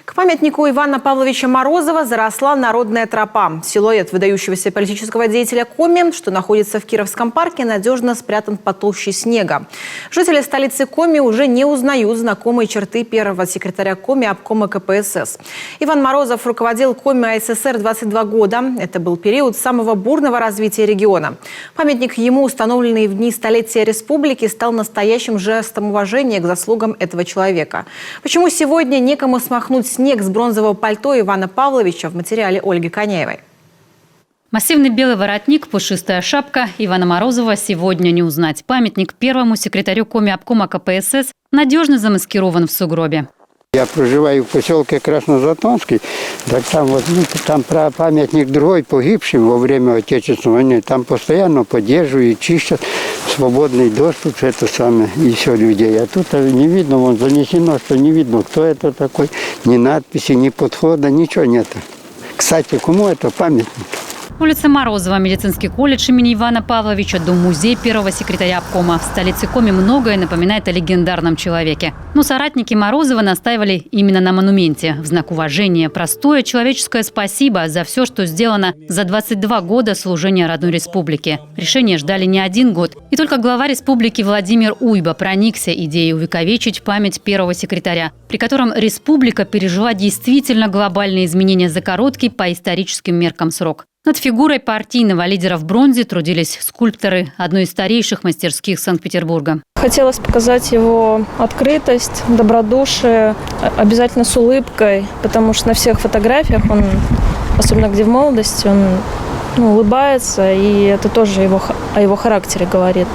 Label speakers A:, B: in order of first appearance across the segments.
A: К памятнику Ивана Павловича Морозова заросла народная тропа. Силуэт выдающегося политического деятеля Коми, что находится в Кировском парке, надежно спрятан под толщей снега. Жители столицы Коми уже не узнают знакомые черты первого секретаря Коми обкома КПСС. Иван Морозов руководил Коми АССР 22 года. Это был период самого бурного развития региона. Памятник ему, установленный в дни столетия республики, стал настоящим жестом уважения к заслугам этого человека. Почему сегодня некому смахнуть снег с бронзового пальто Ивана Павловича, в материале Ольги Коняевой.
B: Массивный белый воротник, пушистая шапка. Ивана Морозова сегодня не узнать. Памятник первому секретарю Коми обкома КПСС надежно замаскирован в сугробе.
C: Я проживаю в поселке Краснозатонский, так там памятник другой погибшим во время Отечественной войны. Там постоянно поддерживают, чистят, свободный доступ, это самое, и все людей. А тут не видно, вон занесено, что не видно, кто это такой, ни надписи, ни подхода, ничего нет. Кстати, кому это памятник?
B: Улица Морозова, медицинский колледж имени Ивана Павловича, дом-музей первого секретаря обкома. В столице Коми многое напоминает о легендарном человеке. Но соратники Морозова настаивали именно на монументе. В знак уважения простое человеческое спасибо за все, что сделано за 22 года служения родной республике. Решение ждали не один год. И только глава республики Владимир Уйба проникся идеей увековечить память первого секретаря, при котором республика пережила действительно глобальные изменения за короткий по историческим меркам срок. Над фигурой партийного лидера в бронзе трудились скульпторы одной из старейших мастерских Санкт-Петербурга.
D: Хотелось показать его открытость, добродушие, обязательно с улыбкой, потому что на всех фотографиях он, особенно где в молодости, он улыбается, и это тоже о его характере говорит.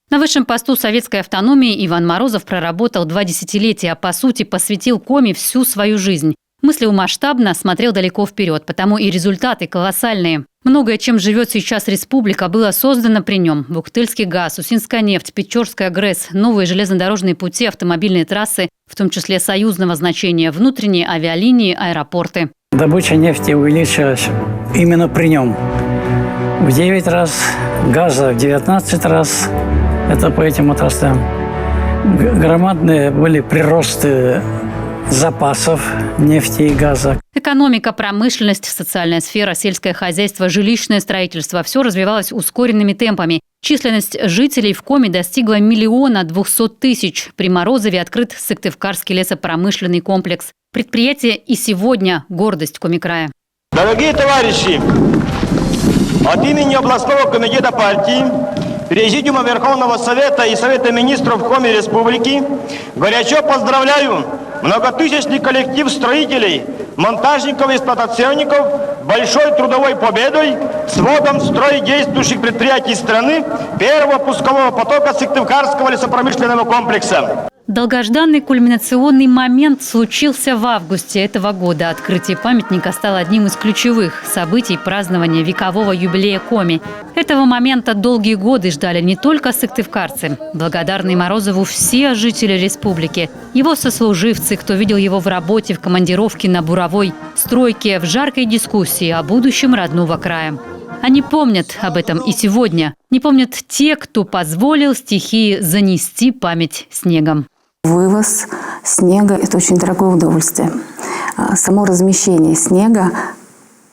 B: На высшем посту советской автономии Иван Морозов проработал 2 десятилетия, а по сути посвятил Коми всю свою жизнь. Мыслил масштабно, смотрел далеко вперед, потому и результаты колоссальные. Многое, чем живет сейчас республика, было создано при нем. Бухтыльский газ, Усинская нефть, Печорская ГРЭС, новые железнодорожные пути, автомобильные трассы, в том числе союзного значения, внутренние авиалинии, аэропорты.
E: Добыча нефти увеличилась именно при нем. В 9 раз, газа в 19 раз. Это по этим отраслям. Громадные были приросты запасов нефти и газа.
B: Экономика, промышленность, социальная сфера, сельское хозяйство, жилищное строительство – все развивалось ускоренными темпами. Численность жителей в Коми достигла 1 200 000. При Морозове открыт Сыктывкарский лесопромышленный комплекс. Предприятие и сегодня гордость Коми-края.
F: Дорогие товарищи, от имени областного комитета партии, Президиума Верховного Совета и Совета министров Коми Республики горячо поздравляю многотысячный коллектив строителей, монтажников и эксплуатационников большой трудовой победой с вводом в строй действующих предприятий страны первого пускового потока Сыктывкарского лесопромышленного комплекса.
B: Долгожданный кульминационный момент случился в августе этого года. Открытие памятника стало одним из ключевых событий празднования векового юбилея Коми. Этого момента долгие годы ждали не только сыктывкарцы. Благодарные Морозову все жители республики. Его сослуживцы, кто видел его в работе, в командировке на буровой стройке, в жаркой дискуссии о будущем родного края. Они помнят об этом и сегодня. Не помнят те, кто позволил стихии занести память снегом.
G: Вывоз снега – это очень дорогое удовольствие. Само размещение снега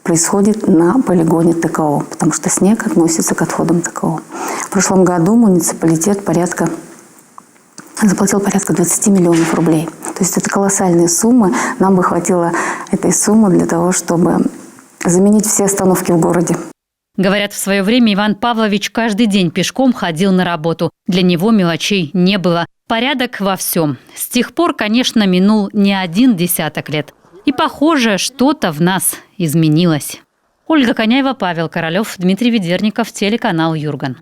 G: происходит на полигоне ТКО, потому что снег относится к отходам ТКО. В прошлом году муниципалитет заплатил порядка 20 миллионов рублей. То есть это колоссальные суммы. Нам бы хватило этой суммы для того, чтобы заменить все остановки в городе.
B: Говорят, в свое время Иван Павлович каждый день пешком ходил на работу. Для него мелочей не было. Порядок во всем. С тех пор, конечно, минул не 10 лет. И, похоже, что-то в нас изменилось. Ольга Коняева, Павел Королев, Дмитрий Ведерников, телеканал Юрган.